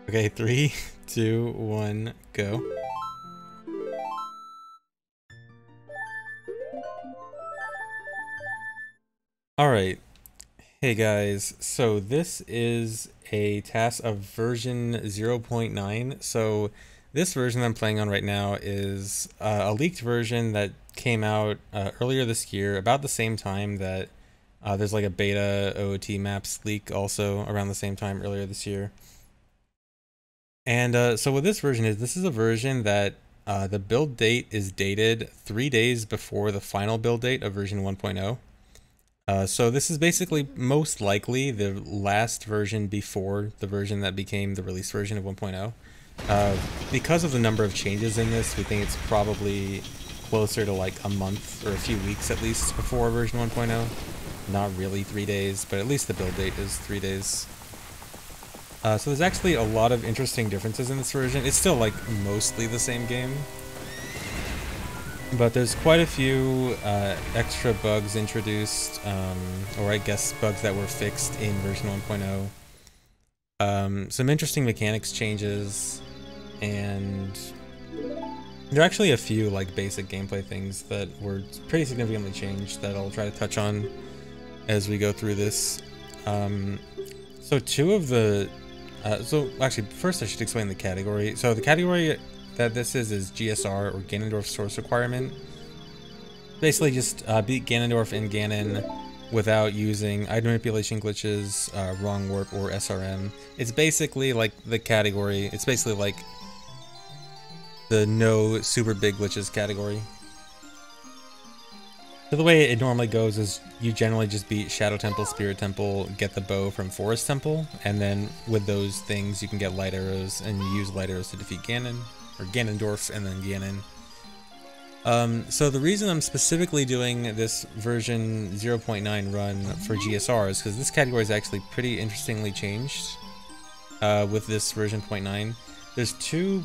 Okay, 3, 2, 1, go. Alright, hey guys, so this is a task of version 0.9. So this version I'm playing on right now is a leaked version that came out earlier this year, about the same time that there's like a beta OOT maps leak also around the same time earlier this year. And so what this version is, this is a version that the build date is dated 3 days before the final build date of version 1.0. So this is basically most likely the last version before the version that became the release version of 1.0. Because of the number of changes in this, we think it's probably closer to like a month or a few weeks at least before version 1.0. Not really 3 days, but at least the build date is 3 days. So there's actually a lot of interesting differences in this version. It's still like mostly the same game, but there's quite a few extra bugs introduced, or I guess bugs that were fixed in version 1.0. Some interesting mechanics changes, and there are actually a few like basic gameplay things that were pretty significantly changed that I'll try to touch on as we go through this. So two of the so actually first I should explain the category. So the category that this is GSR, or Ganondorf Source requirement. Basically just beat Ganondorf in Ganon without using item manipulation glitches, wrong warp, or SRM. It's basically like the category, it's basically like the no super big glitches category. So the way it normally goes is you generally just beat Shadow Temple, Spirit Temple, get the bow from Forest Temple, and then with those things you can get light arrows, and you use light arrows to defeat Ganon, or Ganondorf, and then Ganon. So the reason I'm specifically doing this version 0.9 run for GSR is because this category is actually pretty interestingly changed with this version 0.9. There's two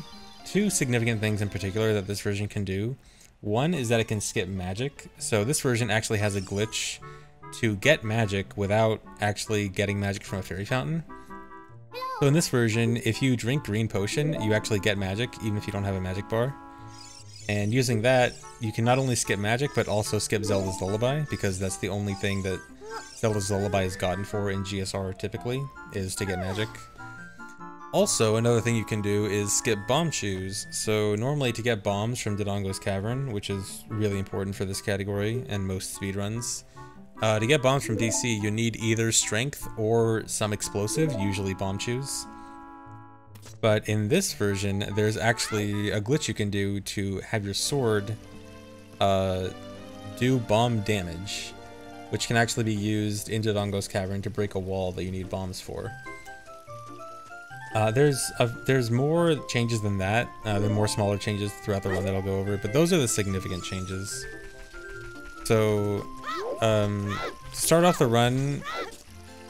significant things in particular that this version can do. One is that it can skip magic. So this version actually has a glitch to get magic without actually getting magic from a fairy fountain. So in this version, if you drink green potion, you actually get magic even if you don't have a magic bar. And using that, you can not only skip magic, but also skip Zelda's Lullaby, because that's the only thing that Zelda's Lullaby is gotten for in GSR typically, is to get magic. Also, another thing you can do is skip bomb shoes. So normally to get bombs from Dilongo's Cavern, which is really important for this category and most speedruns, to get bombs from DC, you need either strength or some explosive, usually bomb shoes. But in this version, there's actually a glitch you can do to have your sword do bomb damage, which can actually be used in Dilongo's Cavern to break a wall that you need bombs for. There's more changes than that. There are more smaller changes throughout the run that I'll go over, but those are the significant changes. So, to start off the run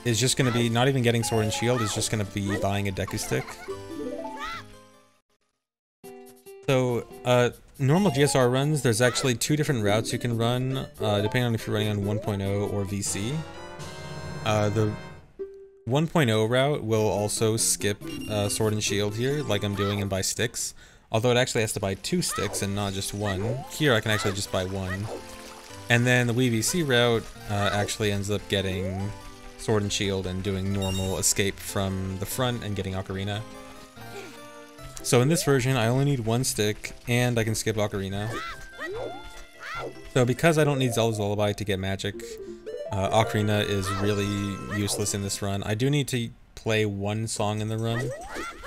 is just going to be not even getting Sword and Shield, it's just going to be buying a Deku Stick. So, normal GSR runs, there's actually two different routes you can run, depending on if you're running on 1.0 or VC. The 1.0 route will also skip Sword and Shield here, like I'm doing, and buy sticks. Although it actually has to buy 2 sticks and not just 1. Here I can actually just buy 1. And then the Wii VC route actually ends up getting Sword and Shield and doing normal escape from the front and getting Ocarina. So in this version I only need 1 stick and I can skip Ocarina. So because I don't need Zelda's Lullaby to get magic, Ocarina is really useless in this run. I do need to play 1 song in the run,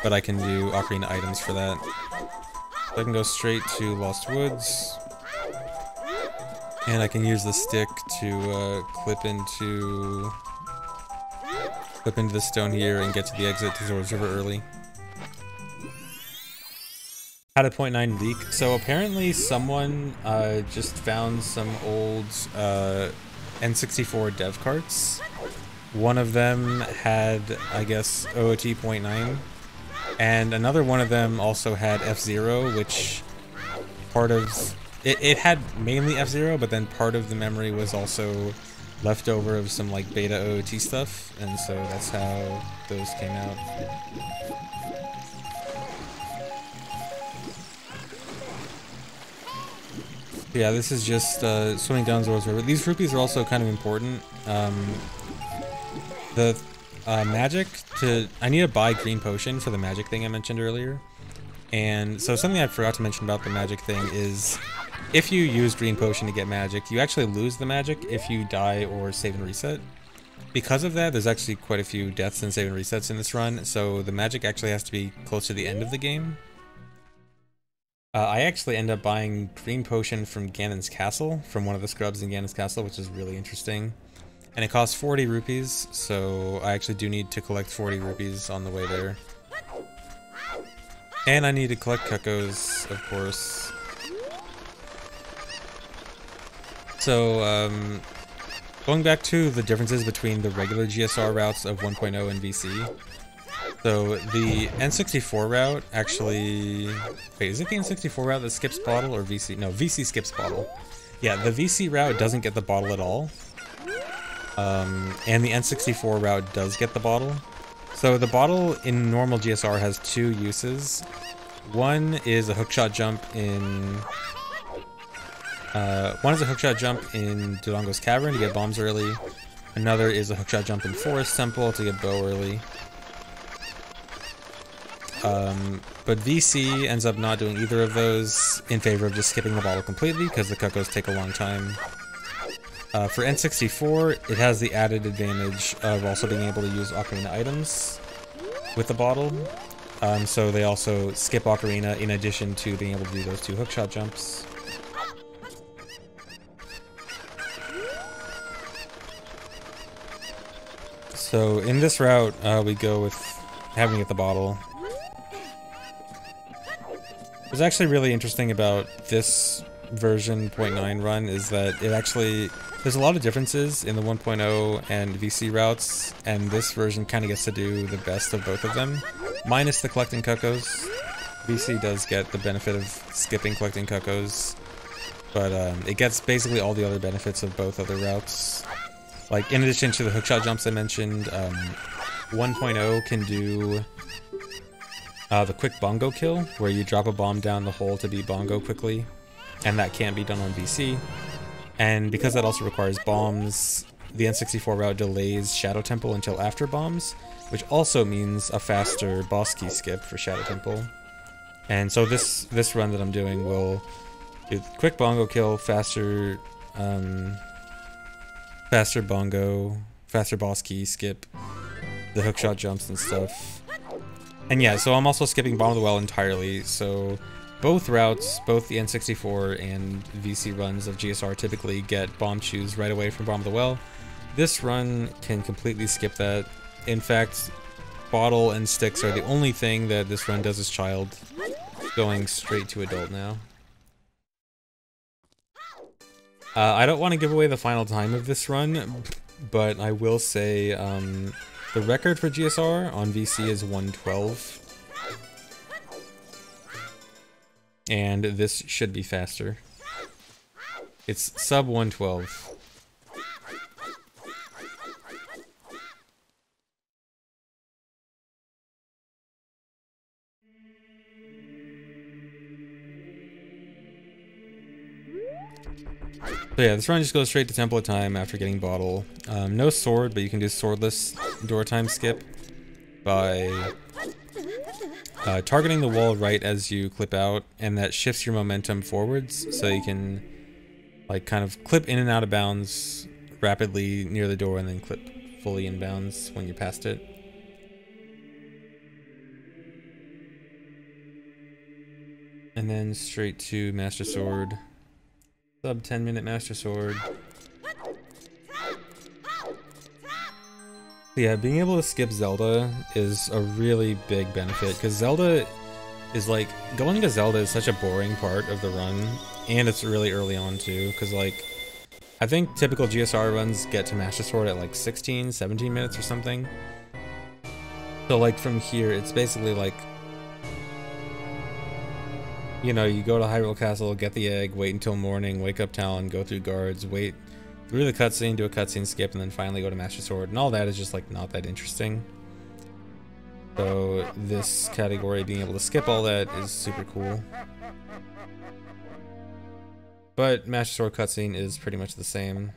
but I can do Ocarina items for that. So I can go straight to Lost Woods, and I can use the stick to clip into the stone here and get to the exit to Zora's River early. Had a 0.9 leak. So apparently someone just found some old N64 dev carts. One of them had, I guess, OOT 0.9, and another one of them also had F-Zero, which part of it had mainly F-Zero, but then part of the memory was also leftover of some like beta OOT stuff, and so that's how those came out. Yeah, this is just swimming down Zora's River. These rupees are also kind of important. The magic I need to buy green potion for the magic thing I mentioned earlier. And so something I forgot to mention about the magic thing is if you use green potion to get magic, you actually lose the magic if you die or save and reset. Because of that, there's actually quite a few deaths and save and resets in this run, so the magic actually has to be close to the end of the game. I actually end up buying green potion from Ganon's castle, from one of the scrubs in Ganon's castle, which is really interesting. And it costs 40 rupees, so I actually do need to collect 40 rupees on the way there. And I need to collect Cuccos, of course. So, going back to the differences between the regular GSR routes of 1.0 and VC. So the N64 route actually... Wait, is it the N64 route that skips bottle or VC? No, VC skips bottle. Yeah, the VC route doesn't get the bottle at all. And the N64 route does get the bottle. So the bottle in normal GSR has two uses. One is a hookshot jump in... Dilongo's Cavern to get bombs early. Another is a hookshot jump in Forest Temple to get bow early. But VC ends up not doing either of those in favor of just skipping the bottle completely because the Cuccos take a long time. For N64, it has the added advantage of also being able to use Ocarina items with the bottle. So they also skip Ocarina in addition to being able to do those two hookshot jumps. So in this route, we go with having to get the bottle. What's actually really interesting about this version 0.9 run is that it actually, there's a lot of differences in the 1.0 and VC routes, and this version kind of gets to do the best of both of them, minus the collecting Cuccos. VC does get the benefit of skipping collecting Cuccos, but it gets basically all the other benefits of both other routes. Like, in addition to the hookshot jumps I mentioned, 1.0 can do the quick bongo kill, where you drop a bomb down the hole to beat bongo quickly, and that can't be done on VC. And because that also requires bombs, the N64 route delays Shadow Temple until after bombs, which also means a faster boss key skip for Shadow Temple. And so this run that I'm doing will do quick bongo kill, faster bongo, faster boss key skip, the hookshot jumps and stuff. And yeah, so I'm also skipping Bomb of the Well entirely, so both routes, both the N64 and VC runs of GSR typically get bomb shoes right away from Bomb of the Well. This run can completely skip that. In fact, bottle and sticks are the only thing that this run does as child, going straight to adult now. I don't want to give away the final time of this run, but I will say the record for GSR on VC is 112. And this should be faster. It's sub 112. So yeah, this run just goes straight to Temple of Time after getting bottle. No sword, but you can do swordless door time skip by targeting the wall right as you clip out, and that shifts your momentum forwards, so you can like kind of clip in and out of bounds rapidly near the door and then clip fully in bounds when you're past it. And then straight to Master Sword. Sub 10-minute Master Sword. Yeah, being able to skip Zelda is a really big benefit, because Zelda is like, going to Zelda is such a boring part of the run, and it's really early on too, because like, I think typical GSR runs get to Master Sword at like 16, 17 minutes or something. So like from here, it's basically like, you know, you go to Hyrule Castle, get the egg, wait until morning, wake up town, go through guards, wait through the cutscene, do a cutscene skip, and then finally go to Master Sword, and all that is just like not that interesting. So this category, being able to skip all that, is super cool. but Master Sword cutscene is pretty much the same.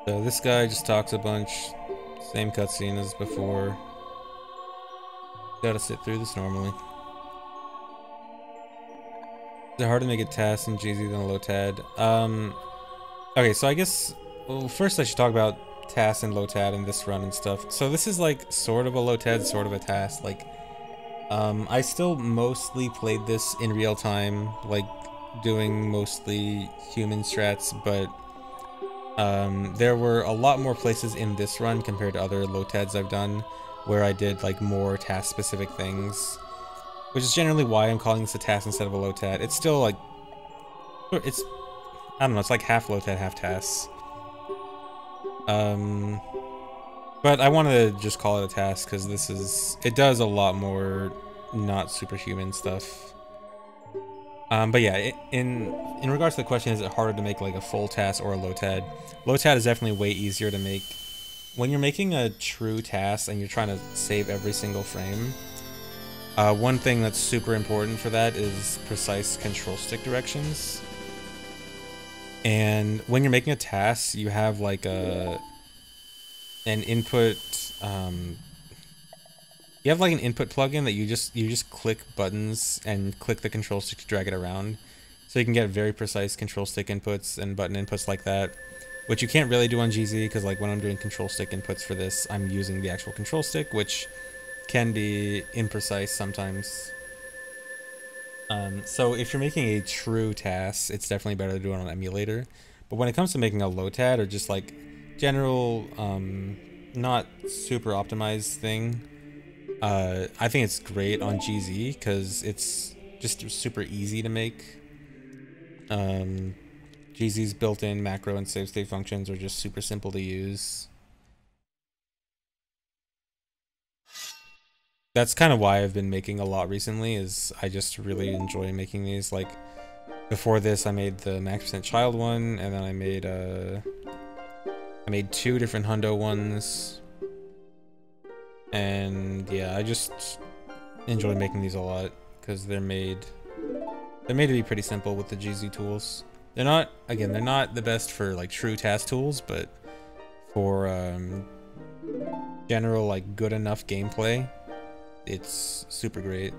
So this guy just talks a bunch, same cutscene as before. Gotta sit through this normally. Is it hard to make a TAS in GZ than a LOTAD? Okay, so I guess, well, first I should talk about TAS and LOTAD in this run and stuff. So this is like sort of a LOTAD, sort of a TAS. Like, I still mostly played this in real time, like doing mostly human strats, but there were a lot more places in this run compared to other LOTADs I've done where I did like more task specific things, which is generally why I'm calling this a TAS instead of a LOTAD. It's still like, it's, I don't know, it's like half LOTAD, half TAS. But I wanted to just call it a TAS because this is, it does a lot more not superhuman stuff. But yeah, in regards to the question, is it harder to make like a full TAS or a LOTAD? LOTAD is definitely way easier to make. When you're making a true TAS and you're trying to save every single frame, one thing that's super important for that is precise control stick directions. And when you're making a TAS, you have like an input, you have like an input plugin that you just click buttons and click the control stick to drag it around. So you can get very precise control stick inputs and button inputs like that, which you can't really do on GZ because like when I'm doing control stick inputs for this, I'm using the actual control stick, which can be imprecise sometimes. So if you're making a true TAS, it's definitely better to do it on an emulator. But when it comes to making a LOTAD or just like general, not super optimized thing, I think it's great on GZ because it's just super easy to make. GZ's built-in macro and save state functions are just super simple to use. That's kind of why I've been making a lot recently, is I just really enjoy making these. Like, before this I made the max % child one, and then I made 2 different hundo ones. And yeah, I just enjoy making these a lot because they're made to be pretty simple with the GZ tools. They're not, again, they're not the best for like true task tools, but for general like good enough gameplay, it's super great.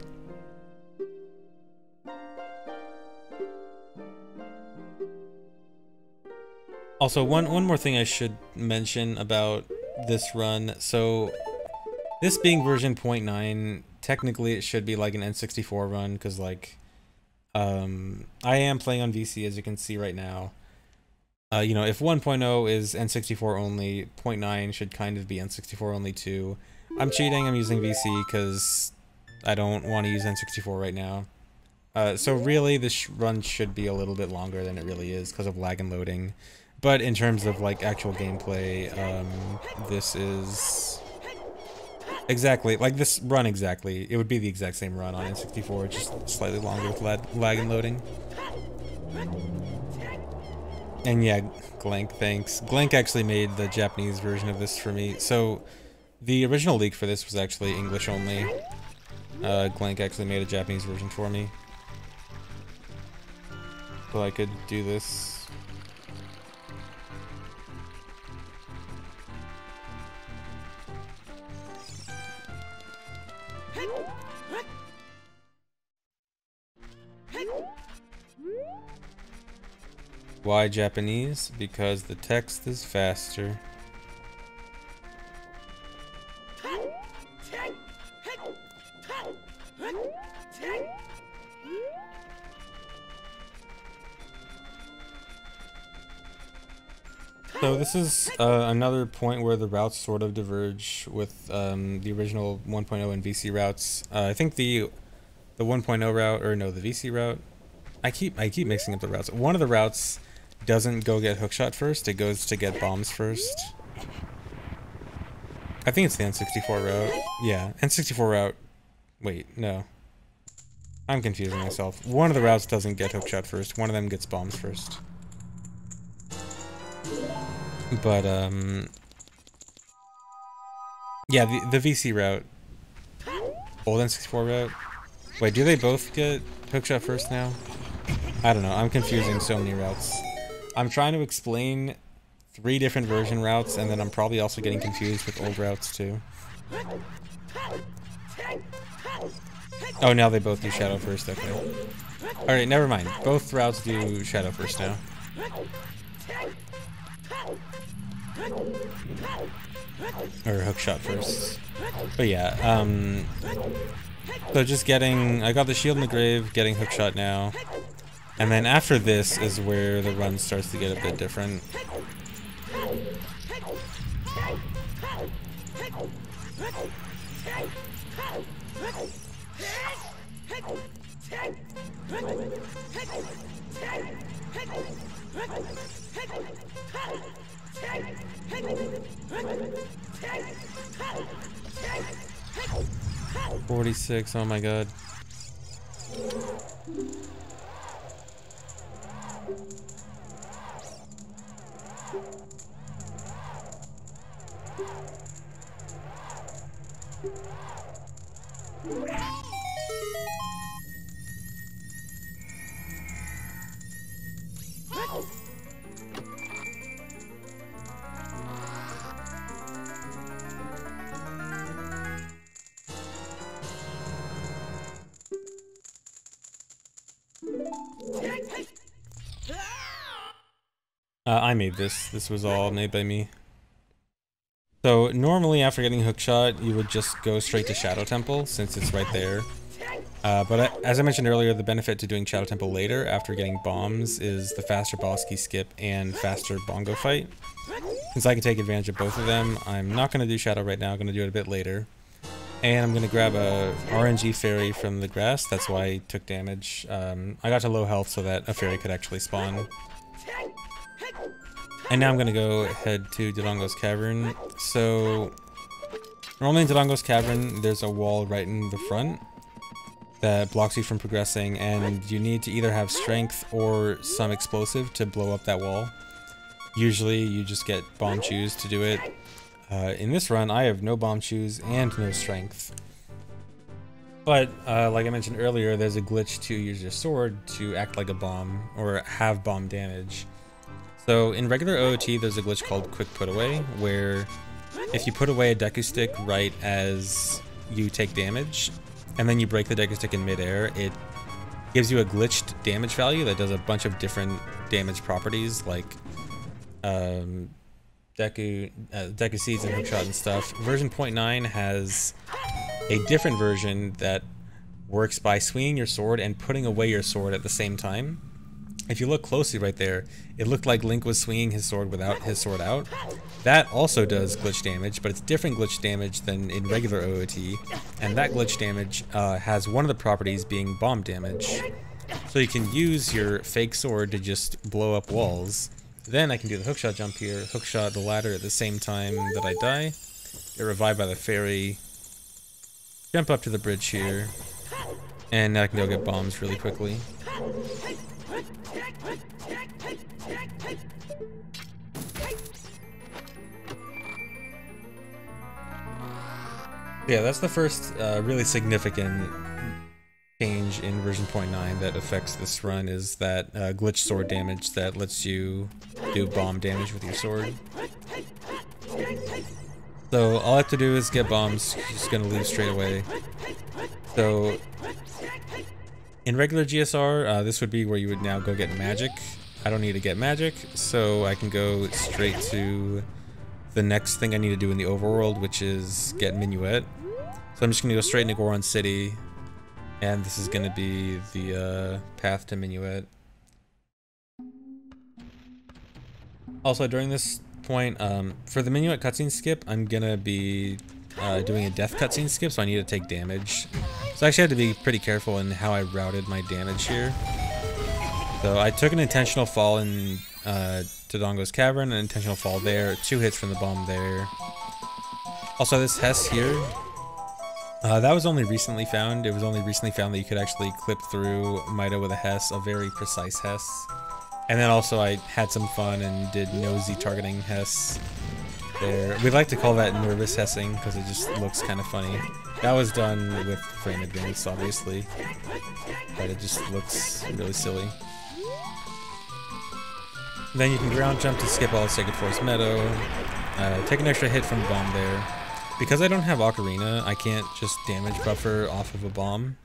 Also, one more thing I should mention about this run. So this being version 0.9, technically it should be like an N64 run, because like I am playing on VC, as you can see right now. You know, if 1.0 is N64 only, 0.9 should kind of be N64 only too. I'm cheating, I'm using VC because I don't want to use N64 right now. So really this run should be a little bit longer than it really is because of lag and loading. But in terms of like actual gameplay, this is exactly, like this run exactly, it would be the exact same run on N64, just slightly longer with lag and loading. And yeah, Glenk, thanks. Glenk actually made the Japanese version of this for me. So the original leak for this was actually English only. Glenk actually made a Japanese version for me, so I could do this. Why Japanese? Because the text is faster. So this is another point where the routes sort of diverge with the original 1.0 and VC routes. I think the 1.0 route, or no, the VC route. I keep mixing up the routes. One of the routes doesn't go get hookshot first. It goes to get bombs first. I think it's the N64 route. Yeah, N64 route. Wait, no. I'm confusing myself. One of the routes doesn't get hookshot first. One of them gets bombs first. But, yeah, the VC route. Old N64 route. Wait, do they both get hookshot first now? I don't know. I'm confusing so many routes. I'm trying to explain 3 different version routes, and then I'm probably also getting confused with old routes too. Oh, now they both do shadow first. Okay. Alright, never mind. Both routes do shadow first now. Or hookshot first. But yeah, so just getting... I got the shield in the grave, getting hookshot now. And then after this is where the run starts to get a bit different. $46, oh my god. I made this. This was all made by me. So normally after getting hookshot, you would just go straight to Shadow Temple since it's right there. But as I mentioned earlier, the benefit to doing Shadow Temple later after getting bombs is the faster boss key skip and faster bongo fight. Since I can take advantage of both of them, I'm not going to do Shadow right now. I'm going to do it a bit later. And I'm going to grab a RNG fairy from the grass. That's why I took damage. I got to low health so that a fairy could actually spawn. And now I'm going to go head to Dilongo's Cavern. So, normally in Dilongo's Cavern, there's a wall right in the front that blocks you from progressing, and you need to either have strength or some explosive to blow up that wall. Usually, you just get bomb shoes to do it. In this run, I have no bomb shoes and no strength. But, like I mentioned earlier, there's a glitch to use your sword to act like a bomb, or have bomb damage. So in regular OOT, there's a glitch called Quick Put Away, where if you put away a Deku Stick right as you take damage, and then you break the Deku Stick in midair, it gives you a glitched damage value that does a bunch of different damage properties, like Deku Seeds and Hookshot and stuff. Version 0.9 has a different version that works by swinging your sword and putting away your sword at the same time. If you look closely right there, it looked like Link was swinging his sword without his sword out. That also does glitch damage, but it's different glitch damage than in regular OOT, and that glitch damage has one of the properties being bomb damage. So you can use your fake sword to just blow up walls. Then I can do the hookshot jump here, hookshot the ladder at the same time that I die, get revived by the fairy, jump up to the bridge here, and now I can go get bombs really quickly. Yeah, that's the first really significant change in version 0.9 that affects this run, is that glitch sword damage that lets you do bomb damage with your sword. So all I have to do is get bombs, just gonna leave straight away. So in regular GSR, this would be where you would now go get magic. I don't need to get magic, so I can go straight to the next thing I need to do in the overworld, which is get Minuet. So I'm just going to go straight into Goron City, and this is going to be the path to Minuet. Also, during this point, for the minuet cutscene skip, I'm gonna be doing a death cutscene skip, so I need to take damage. So I actually had to be pretty careful in how I routed my damage here. So I took an intentional fall in Dilongo's Cavern, an intentional fall there, 2 hits from the bomb there. Also this Hess here, that was only recently found. It was only recently found that you could actually clip through Mida with a Hess, a very precise Hess. And then also I had some fun and did nosy targeting Hess there. We like to call that nervous Hessing because it just looks kind of funny. That was done with frame advance, obviously, but it just looks really silly. Then you can ground jump to skip all the Sacred Forest Meadow, take an extra hit from the bomb there. Because I don't have Ocarina, I can't just damage buffer off of a bomb.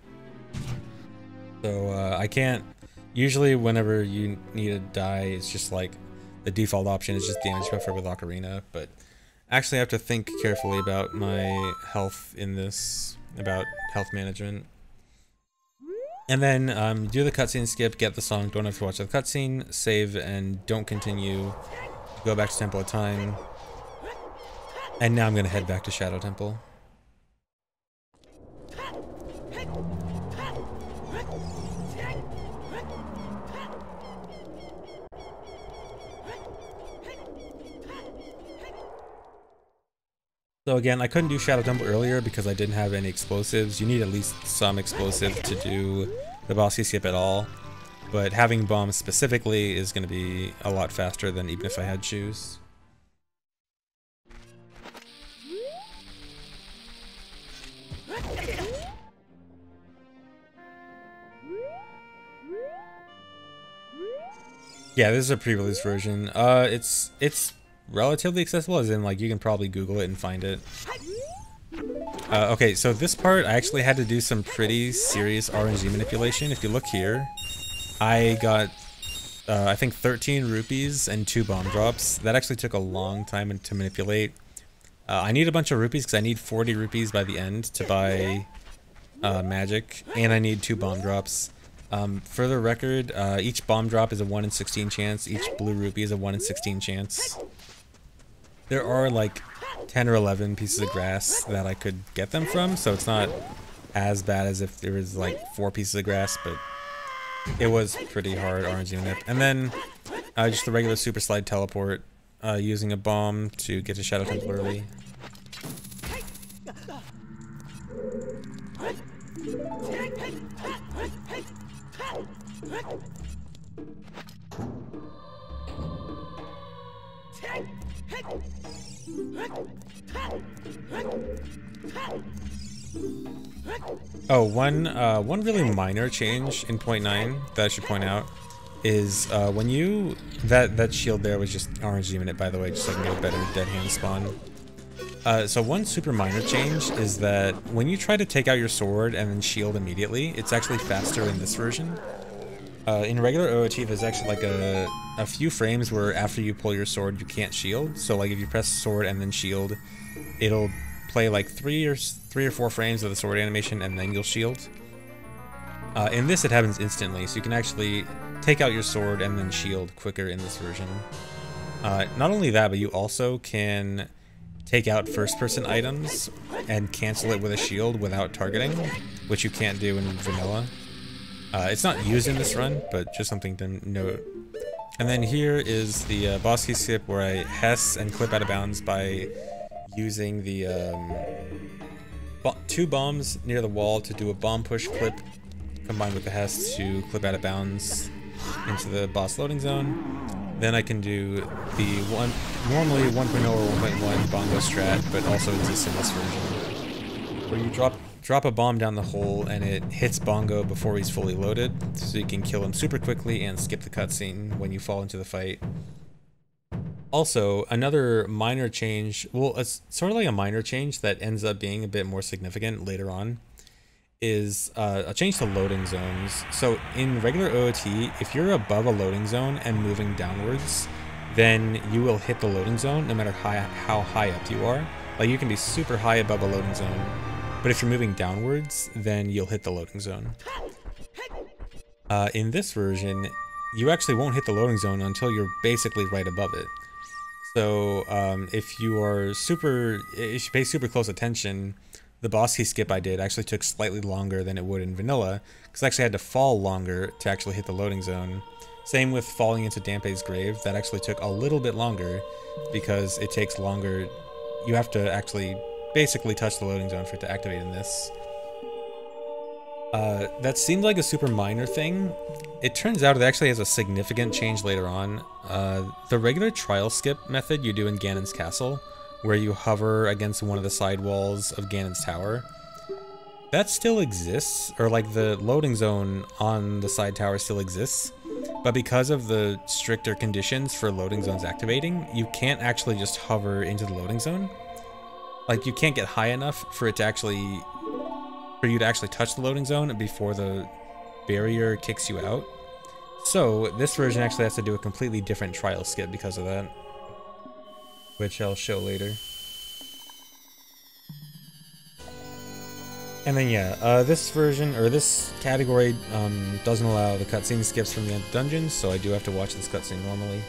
So I can't, usually whenever you need to die, it's just like, the default option is just damage buffer with Ocarina, but actually I have to think carefully about my health in this, about health management. And then do the cutscene skip, get the song, don't have to watch the cutscene, save and don't continue, go back to Temple of Time. And now I'm going to head back to Shadow Temple. So again, I couldn't do Shadow Temple earlier because I didn't have any explosives. You need at least some explosive to do the boss key skip at all. But having bombs specifically is going to be a lot faster than even if I had shoes. Yeah, this is a pre-release version. It's relatively accessible, as in like you can probably Google it and find it. Okay, so this part I actually had to do some pretty serious RNG manipulation. If you look here, I got I think 13 rupees and 2 bomb drops. That actually took a long time to manipulate. I need a bunch of rupees because I need 40 rupees by the end to buy magic, and I need 2 bomb drops. For the record, each bomb drop is a 1 in 16 chance, each blue rupee is a 1 in 16 chance. There are like 10 or 11 pieces of grass that I could get them from, so it's not as bad as if there was like 4 pieces of grass, but it was pretty hard RNG manip. And then just the regular super slide teleport, using a bomb to get to Shadow Temple early. Oh, one really minor change in 0.9 that I should point out is when you that shield there was just RNG minute, by the way, just so I can get a better dead hand spawn. So one super minor change is that when you try to take out your sword and then shield immediately, it's actually faster in this version. In regular OOT, there's actually like a few frames where after you pull your sword, you can't shield. So like if you press sword and then shield, it'll play like 3 or 4 frames of the sword animation and then you'll shield. In this, it happens instantly, so you can actually take out your sword and then shield quicker in this version. Not only that, but you also can take out first-person items and cancel it with a shield without targeting, which you can't do in vanilla. It's not used in this run, but just something to note. And then here is the boss key skip where I Hess and clip out of bounds by using the 2 bombs near the wall to do a bomb push clip combined with the Hess to clip out of bounds into the boss loading zone. Then I can do the normally 1.0 or 1.1 bongo strat, but also exists in this version, where you drop a bomb down the hole and it hits Bongo before he's fully loaded, so you can kill him super quickly and skip the cutscene when you fall into the fight. Also, another minor change, well, it's sort of like a minor change that ends up being a bit more significant later on, is a change to loading zones. So in regular OOT, if you're above a loading zone and moving downwards, then you will hit the loading zone no matter how high up you are. Like you can be super high above a loading zone, but if you're moving downwards, then you'll hit the loading zone. In this version, you actually won't hit the loading zone until you're basically right above it. So if you pay super close attention, the boss key skip I did actually took slightly longer than it would in vanilla, because I actually had to fall longer to actually hit the loading zone. Same with falling into Dampe's grave, that actually took a little bit longer because it takes longer. You have to actually basically touch the loading zone for it to activate in this. That seemed like a super minor thing. It turns out it actually has a significant change later on. The regular trial skip method you do in Ganon's castle, where you hover against one of the side walls of Ganon's tower, that still exists, or like the loading zone on the side tower still exists, but because of the stricter conditions for loading zones activating, you can't actually just hover into the loading zone. Like, you can't get high enough for you to actually touch the loading zone before the barrier kicks you out. So this version actually has to do a completely different trial skip because of that, which I'll show later. And then yeah, this version, or this category, doesn't allow the cutscene skips from the dungeons, so I do have to watch this cutscene normally.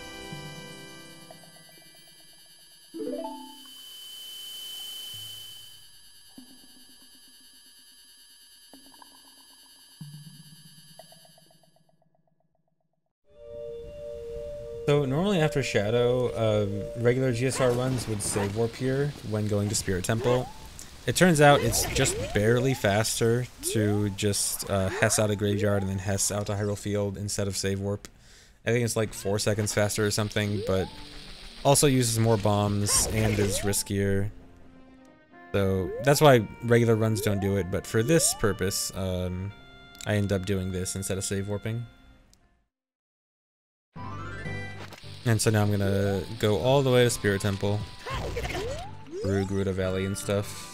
So normally after Shadow, regular GSR runs would save warp here when going to Spirit Temple. It turns out it's just barely faster to just Hess out of Graveyard and then Hess out to Hyrule Field instead of save warp. I think it's like 4 seconds faster or something, but also uses more bombs and is riskier. So that's why regular runs don't do it, but for this purpose, I end up doing this instead of save warping. And so now I'm gonna go all the way to Spirit Temple, through Gerudo Valley and stuff.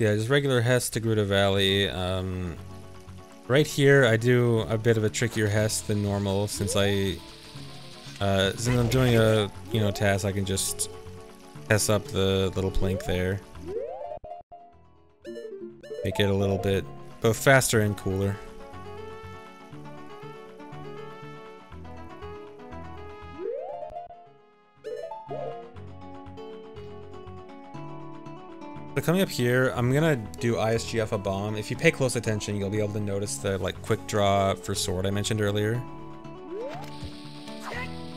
Yeah, just regular Hess to Gerudo Valley. Right here, I do a bit of a trickier Hess than normal, since I'm doing a task. I can just Hess up the little plank there, make it a little bit both faster and cooler. So coming up here, I'm gonna do ISGF a bomb. If you pay close attention, you'll be able to notice the like quick draw for sword I mentioned earlier.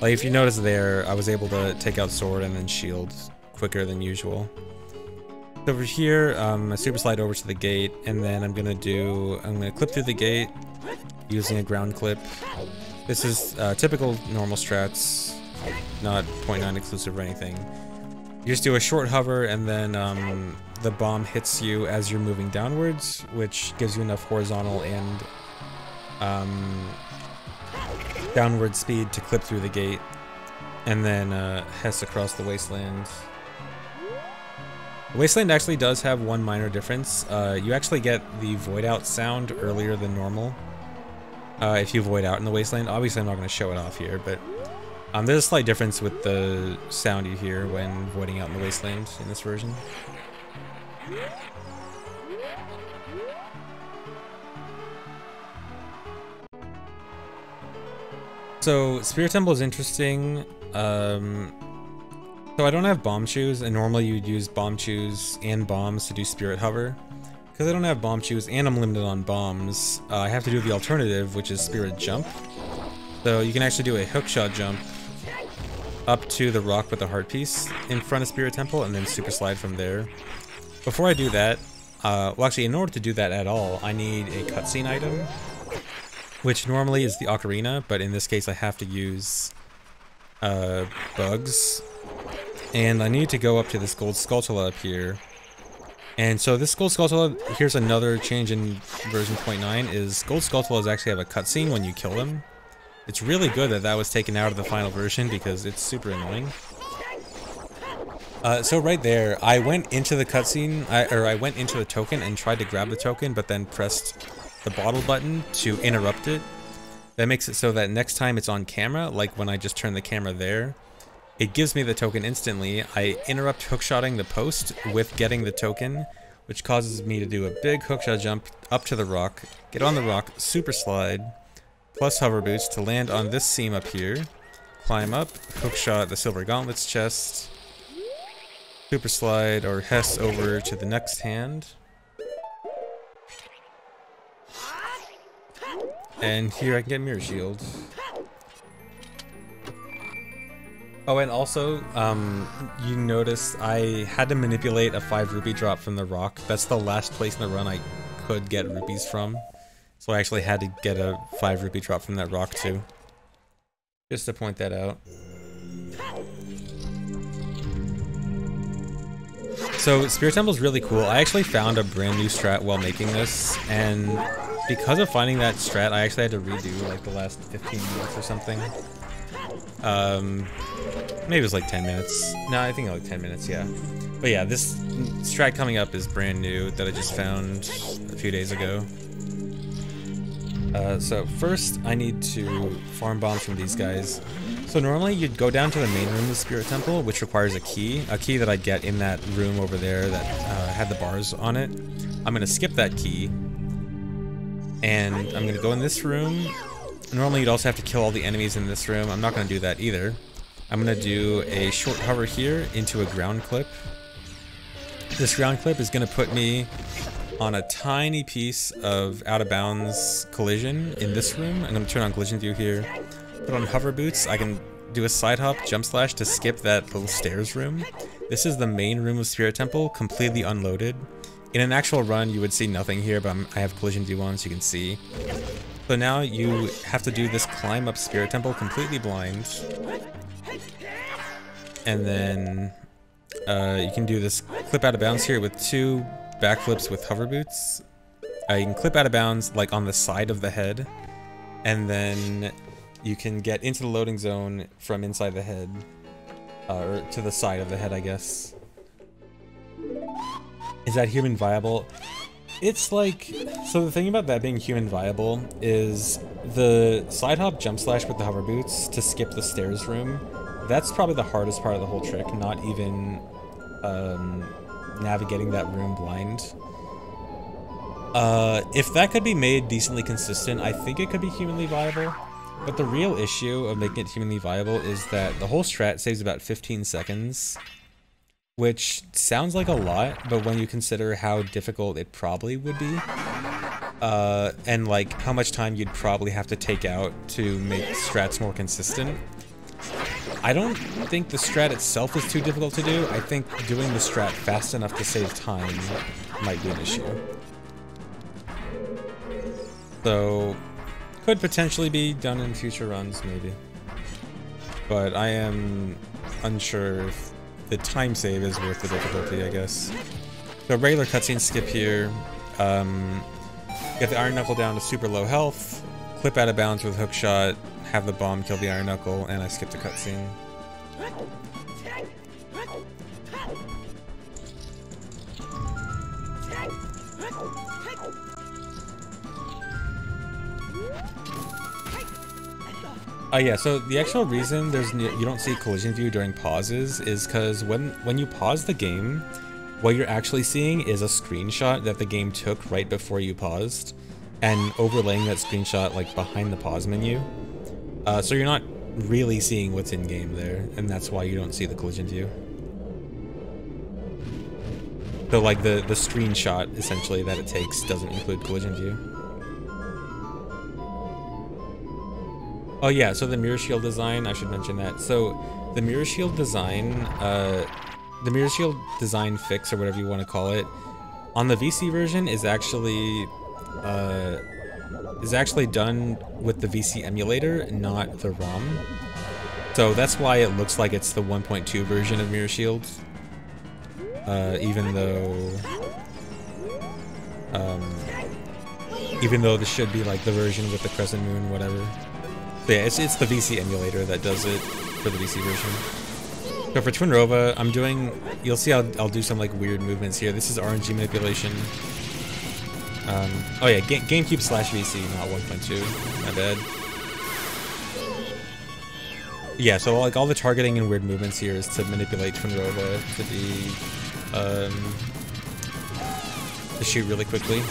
Like if you notice there, I was able to take out sword and then shield quicker than usual. Over here, I super slide over to the gate, and then I'm gonna clip through the gate using a ground clip. This is typical normal strats, not 0.9 exclusive or anything. You just do a short hover, and then the bomb hits you as you're moving downwards, which gives you enough horizontal and downward speed to clip through the gate, and then Hess across the wasteland. The wasteland actually does have one minor difference. You actually get the void out sound earlier than normal if you void out in the wasteland. Obviously I'm not going to show it off here, but there's a slight difference with the sound you hear when voiding out in the wasteland in this version. So Spirit Temple is interesting. So I don't have bomb shoes, and normally you'd use bomb shoes and bombs to do Spirit Hover. Because I don't have bomb shoes and I'm limited on bombs, I have to do the alternative, which is Spirit Jump. So you can actually do a hookshot jump up to the rock with the heart piece in front of Spirit Temple, and then super slide from there. Before I do that, well actually in order to do that at all, I need a cutscene item, which normally is the Ocarina, but in this case I have to use bugs. And I need to go up to this gold Skulltula up here, And so this Gold Skulltula, here's another change in version 0.9, is Gold Skulltulas actually have a cutscene when you kill them. It's really good that that was taken out of the final version because it's super annoying. So right there, I went into the cutscene, I went into the token and tried to grab the token, but then pressed the bottle button to interrupt it. That makes it so that next time it's on camera, like when I just turn the camera there, it gives me the token instantly. I interrupt hookshotting the post with getting the token, which causes me to do a big hookshot jump up to the rock, get on the rock, super slide, plus hover boots to land on this seam up here, climb up, hookshot the silver gauntlets chest, super slide or Hess over to the next hand. And here I can get Mirror Shield. Oh, and also, you notice I had to manipulate a 5 rupee drop from the rock. That's the last place in the run I could get rupees from. So I actually had to get a 5 rupee drop from that rock too. Just to point that out. So Spirit Temple is really cool. I actually found a brand new strat while making this, and because of finding that strat, I actually had to redo like the last 15 minutes or something. Maybe it was like 10 minutes. No, I think like 10 minutes, yeah. But yeah, this strat coming up is brand new that I just found a few days ago. So first I need to farm bombs from these guys. So normally you'd go down to the main room of the Spirit Temple, which requires a key that I'd get in that room over there that had the bars on it. I'm gonna skip that key, and I'm gonna go in this room. Normally you'd also have to kill all the enemies in this room. I'm not gonna do that either. I'm gonna do a short hover here into a ground clip. This ground clip is gonna put me on a tiny piece of out of bounds collision in this room. I'm gonna turn on collision view here. Put on hover boots, I can do a side hop, jump slash to skip that little stairs room. This is the main room of Spirit Temple, completely unloaded. In an actual run, you would see nothing here, but I have collision view on so you can see. So now you have to do this climb up Spirit Temple completely blind. And then you can do this clip out of bounds here with 2 backflips with hover boots. You can clip out of bounds like on the side of the head, and then you can get into the loading zone from inside the head, or to the side of the head, I guess. Is that human viable? It's like, so the thing about that being human viable is the side hop jump slash with the hover boots to skip the stairs room. That's probably the hardest part of the whole trick, not even navigating that room blind. If that could be made decently consistent, I think it could be humanly viable. But the real issue of making it humanly viable is that the whole strat saves about 15 seconds, which sounds like a lot, but when you consider how difficult it probably would be, and like how much time you'd probably have to take out to make strats more consistent, I don't think the strat itself is too difficult to do. I think doing the strat fast enough to save time might be an issue. So, could potentially be done in future runs, maybe. But I am unsure if the time save is worth the difficulty, I guess. So regular cutscene skip here. Get the Iron Knuckle down to super low health, clip out of bounds with hookshot, have the bomb kill the Iron Knuckle, and I skip the cutscene. Yeah, so the actual reason you don't see collision view during pauses is because when you pause the game, what you're actually seeing is a screenshot that the game took right before you paused, and overlaying that screenshot like behind the pause menu. So you're not really seeing what's in game there, and that's why you don't see the collision view. So like the screenshot essentially that it takes doesn't include collision view. Oh yeah, so the mirror shield design, I should mention that. So the mirror shield design fix, or whatever you want to call it, on the VC version is actually done with the VC emulator, not the ROM. So that's why it looks like it's the 1.2 version of mirror shield, even though Even though this should be like the version with the crescent moon, whatever. So yeah, it's the VC emulator that does it for the VC version. So for Twinrova, I'm doing, you'll see I'll do some like weird movements here. This is RNG manipulation. Oh yeah, GameCube / VC, not 1.2, my bad. Yeah, so like all the targeting and weird movements here is to manipulate Twinrova to be, to shoot really quickly.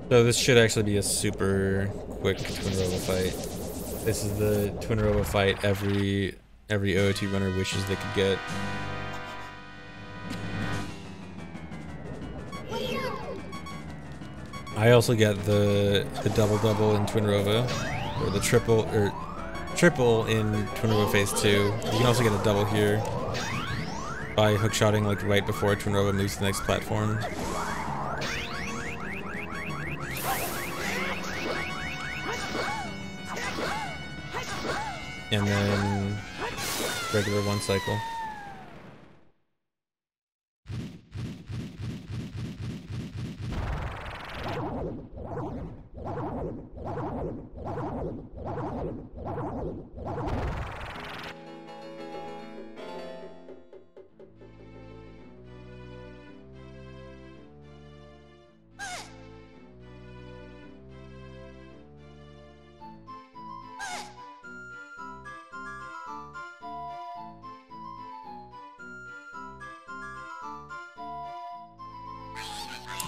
So this should actually be a super quick Twinrova fight. This is the Twinrova fight every OOT runner wishes they could get. I also get the double in Twinrova, or the triple in Twinrova Phase 2. You can also get a double here by hookshotting like right before Twinrova moves to the next platform. And then regular one cycle.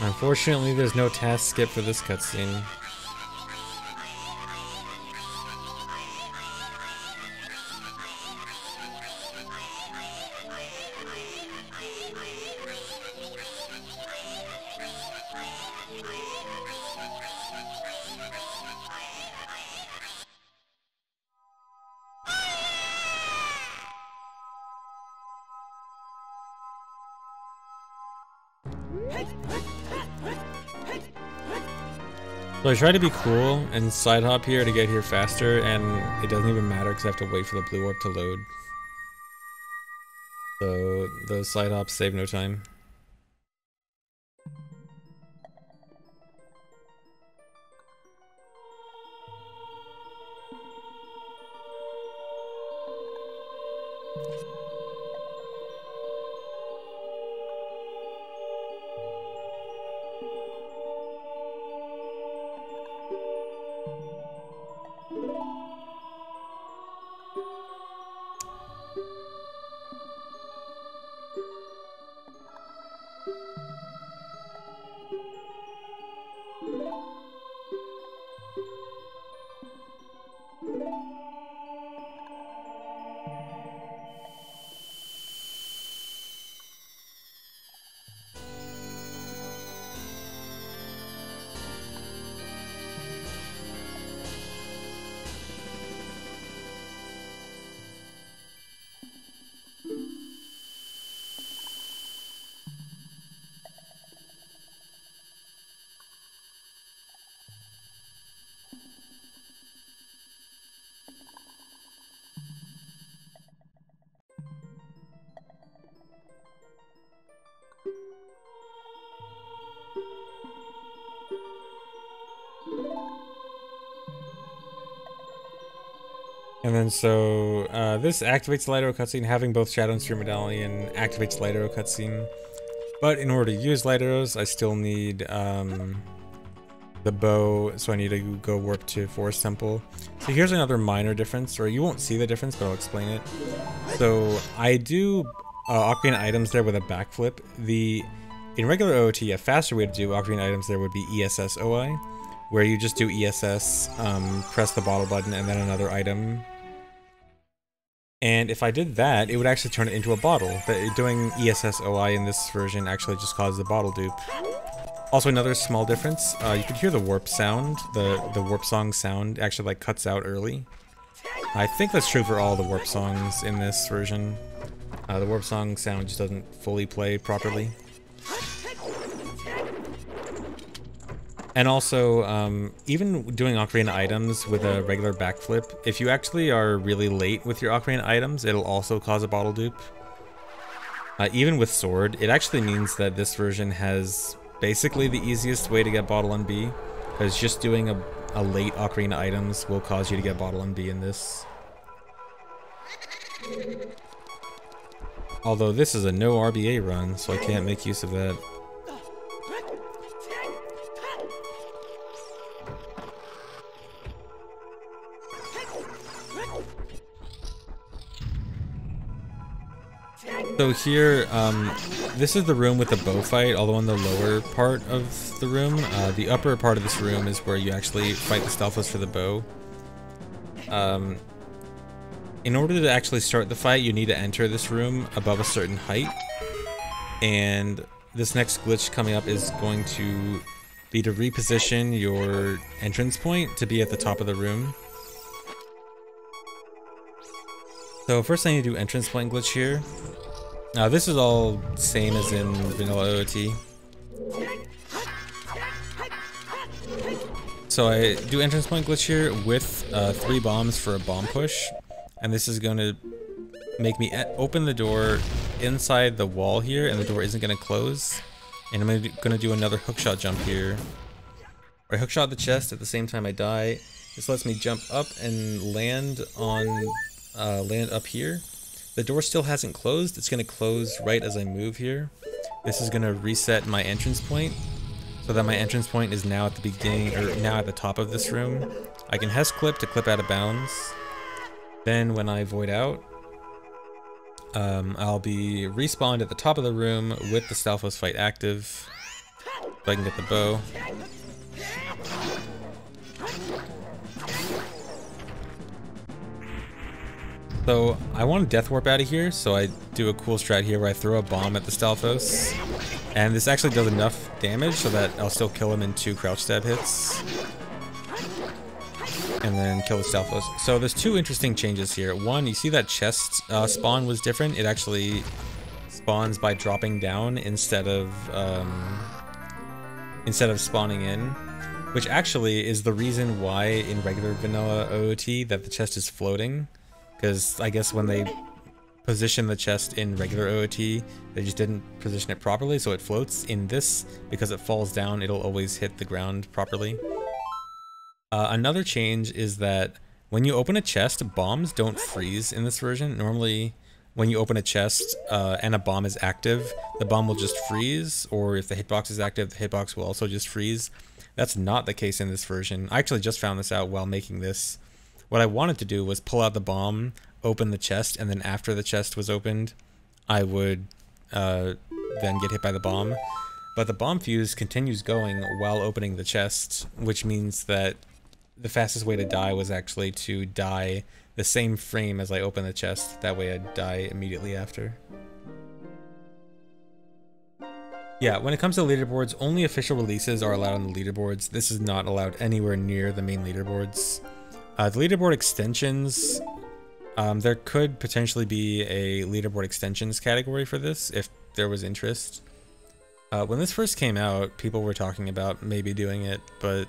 Unfortunately, there's no task skip for this cutscene. So I try to be cool and side hop here to get here faster, and it doesn't even matter because I have to wait for the blue orb to load. So those side hops save no time. And then so this activates the Light Arrow cutscene. Having both Shadow and Sphere Medallion activates Light Arrow cutscene. But in order to use Light Arrows, I still need the bow, so I need to go warp to Forest Temple. So here's another minor difference, or you won't see the difference, but I'll explain it. So I do Ocarina items there with a backflip. In regular OOT, a faster way to do Ocarina items there would be ESS OI, where you just do ESS, press the bottle button, and then another item. And if I did that, it would actually turn it into a bottle. Doing ESS OI in this version actually just causes a bottle dupe. Also, another small difference, you can hear the warp sound, the warp song sound actually like cuts out early. I think that's true for all the warp songs in this version. The warp song sound just doesn't fully play properly. And also, even doing Ocarina items with a regular backflip, if you actually are really late with your Ocarina items, it'll also cause a bottle dupe. Even with Sword, it actually means that this version has basically the easiest way to get bottle on B, because just doing a late Ocarina items will cause you to get bottle on B in this. Although this is a no RBA run, so I can't make use of that. So here, this is the room with the bow fight, although in the lower part of the room. The upper part of this room is where you actually fight the Stalfos for the bow. In order to actually start the fight, you need to enter this room above a certain height. And this next glitch coming up is going to be to reposition your entrance point to be at the top of the room. So first I need to do entrance point glitch here. Now this is all same as in vanilla OOT. So I do entrance point glitch here with 3 bombs for a bomb push. And this is going to make me open the door inside the wall here, and the door isn't going to close. And I'm going to do another hookshot jump here. I hookshot the chest at the same time I die. This lets me jump up and land up here. The door still hasn't closed. It's going to close right as I move here. This is going to reset my entrance point, so that my entrance point is now at the beginning, or now at the top of this room. I can Hess clip to clip out of bounds. Then when I void out, I'll be respawned at the top of the room with the Stalfos fight active, so I can get the bow. So I want to death warp out of here, so I do a cool strat here where I throw a bomb at the Stalfos, and this actually does enough damage so that I'll still kill him in 2 crouch stab hits. And then kill the Stalfos. So there's 2 interesting changes here. One, you see that chest spawn was different. It actually spawns by dropping down instead of spawning in, which actually is the reason why in regular vanilla OOT that the chest is floating. Because I guess when they position the chest in regular OOT, they just didn't position it properly, so it floats. In this, because it falls down, it'll always hit the ground properly. Another change is that when you open a chest, bombs don't freeze in this version. Normally, when you open a chest and a bomb is active, the bomb will just freeze, or if the hitbox is active, the hitbox will also just freeze. That's not the case in this version. I actually just found this out while making this. What I wanted to do was pull out the bomb, open the chest, and then after the chest was opened, I would then get hit by the bomb. But the bomb fuse continues going while opening the chest, which means that the fastest way to die was actually to die the same frame as I open the chest. That way I'd die immediately after. Yeah, when it comes to leaderboards, only official releases are allowed on the leaderboards. This is not allowed anywhere near the main leaderboards. The leaderboard extensions, there could potentially be a leaderboard extensions category for this if there was interest. When this first came out, people were talking about maybe doing it, but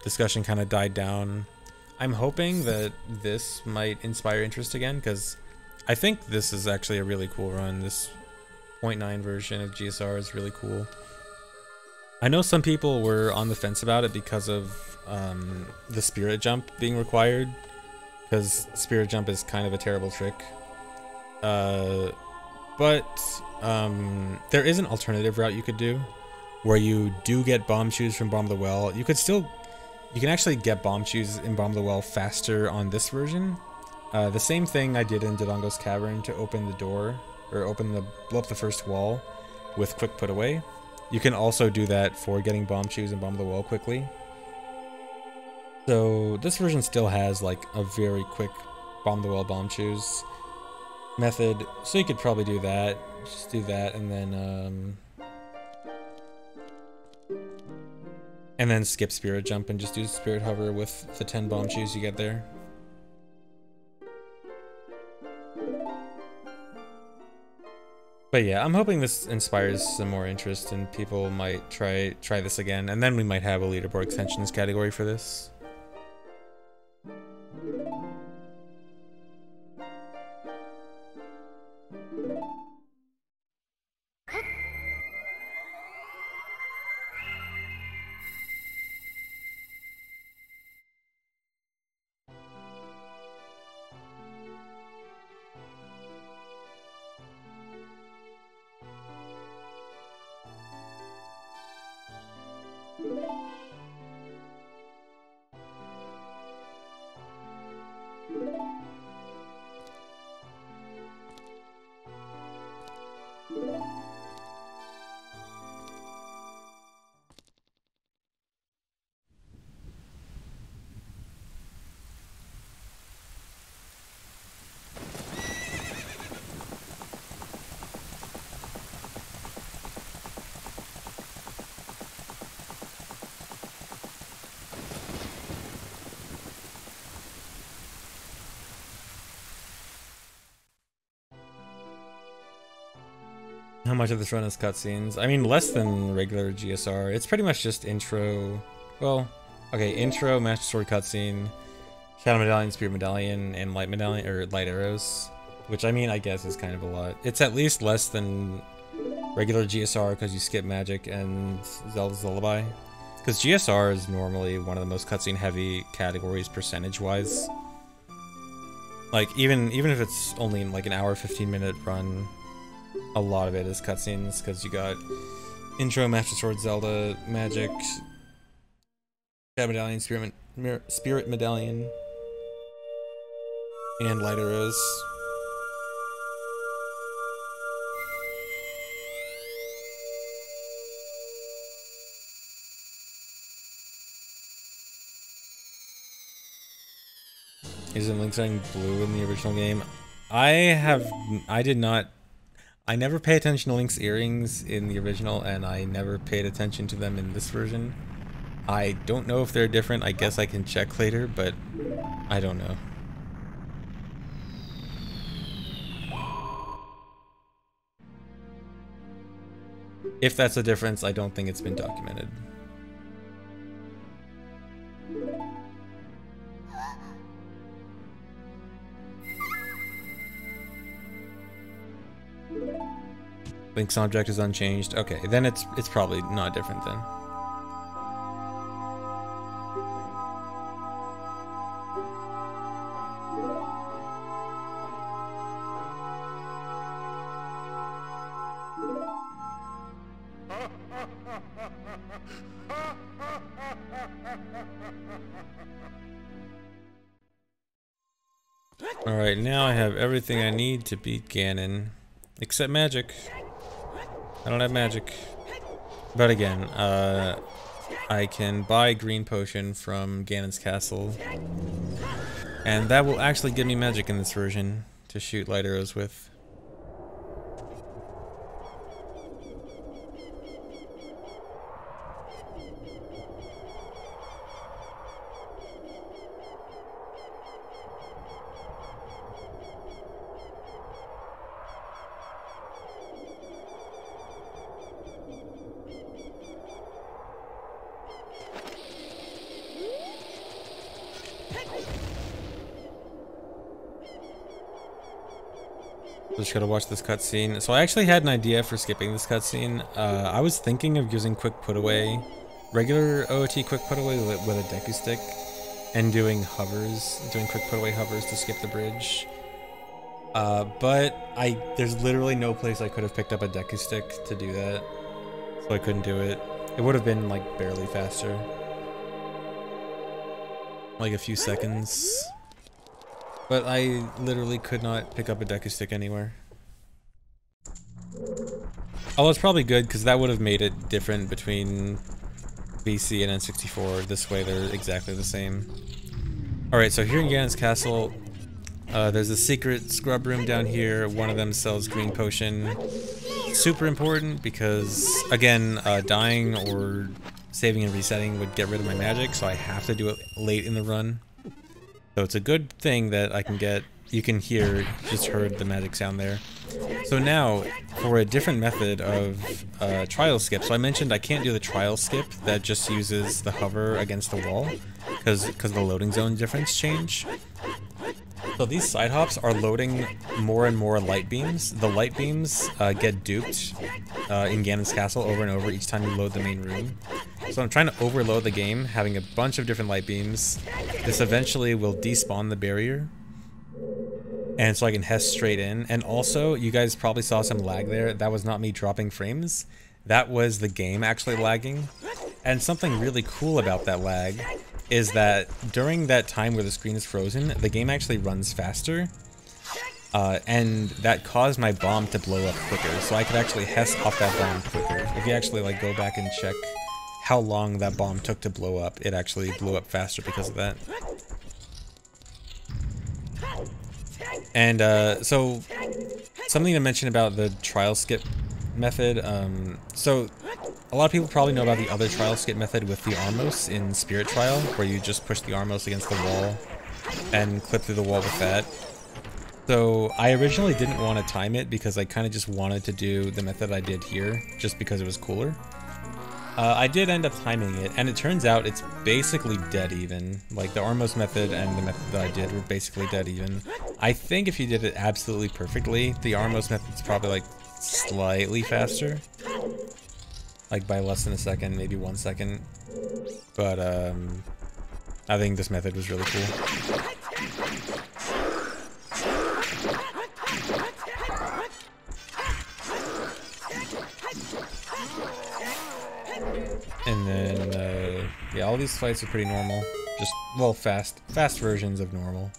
discussion kind of died down. I'm hoping that this might inspire interest again, because I think this is actually a really cool run. This 0.9 version of GSR is really cool. I know some people were on the fence about it because of the spirit jump being required, because spirit jump is kind of a terrible trick. But there is an alternative route you could do, where you do get bomb shoes from Bomb the Well. You can actually get bomb shoes in Bomb the Well faster on this version. The same thing I did in Dilongo's Cavern to open the door, or blow up the first wall with quick put away. You can also do that for getting bomb shoes in Bomb the Well quickly. So this version still has like a very quick Bomb the Well bomb shoes method, so you could probably do that. Just do that and then skip spirit jump and just do spirit hover with the 10 bomb shoes you get there. But yeah, I'm hoping this inspires some more interest and people might try this again, and then we might have a leaderboard extensions category for this. How much of this run is cutscenes? I mean, less than regular GSR. It's pretty much just intro. Well, okay, intro, Master Sword cutscene, Shadow Medallion, Spirit Medallion, and Light Medallion, or Light Arrows. Which, I mean, I guess is kind of a lot. It's at least less than regular GSR because you skip Magic and Zelda's Lullaby. Because GSR is normally one of the most cutscene heavy categories percentage-wise. Like, even if it's only like an hour, 15-minute run, a lot of it is cutscenes, because you got intro, Master Sword, Zelda, Magic, Shadow Medallion, Spirit Medallion, and Light Arrows. Isn't Link saying blue in the original game? I never pay attention to Link's earrings in the original, and I never paid attention to them in this version. I don't know if they're different. I guess I can check later, but I don't know. If that's a difference, I don't think it's been documented. Link's object is unchanged. Okay, then it's probably not different then. Alright, now I have everything I need to beat Ganon. Except magic. I don't have magic. But again, I can buy green potion from Ganon's castle. And that will actually give me magic in this version to shoot light arrows with. Just gotta watch this cutscene. So I actually had an idea for skipping this cutscene. I was thinking of using quick put away, regular OOT quick put away with a Deku stick, and doing quick put away hovers to skip the bridge. But there's literally no place I could have picked up a Deku stick to do that, so I couldn't do it. It would have been like barely faster, like a few seconds. But I literally could not pick up a Deku stick anywhere. Although it's probably good, because that would have made it different between VC and N64. This way they're exactly the same. Alright, so here in Ganon's castle, there's a secret scrub room down here. One of them sells green potion. Super important, because, again, dying or saving and resetting would get rid of my magic, so I have to do it late in the run. So it's a good thing that I can get, you can hear, just heard the magic sound there. So now, for a different method of trial skip. So I mentioned I can't do the trial skip that just uses the hover against the wall because the loading zone difference change. So these side hops are loading more and more light beams. The light beams get duped in Ganon's castle over and over each time you load the main room. So I'm trying to overload the game, having a bunch of different light beams. This eventually will despawn the barrier, and so I can hest straight in. And also, you guys probably saw some lag there. That was not me dropping frames. That was the game actually lagging. And something really cool about that lag is that during that time where the screen is frozen, the game actually runs faster. And that caused my bomb to blow up quicker. So I could actually hest off that bomb quicker. If you actually like go back and check how long that bomb took to blow up, it actually blew up faster because of that. And so something to mention about the trial skip method. So a lot of people probably know about the other trial skip method with the Armos in Spirit Trial, where you just push the Armos against the wall and clip through the wall with that. So I originally didn't want to time it because I kind of just wanted to do the method I did here, just because it was cooler. I did end up timing it, and it turns out it's basically dead even. Like, the Armos method and the method that I did were basically dead even. I think if you did it absolutely perfectly, the Armos method's probably, like, slightly faster. Like, by less than a second, maybe 1 second. But, I think this method was really cool. And then, yeah, all these fights are pretty normal. Just, well, fast versions of normal.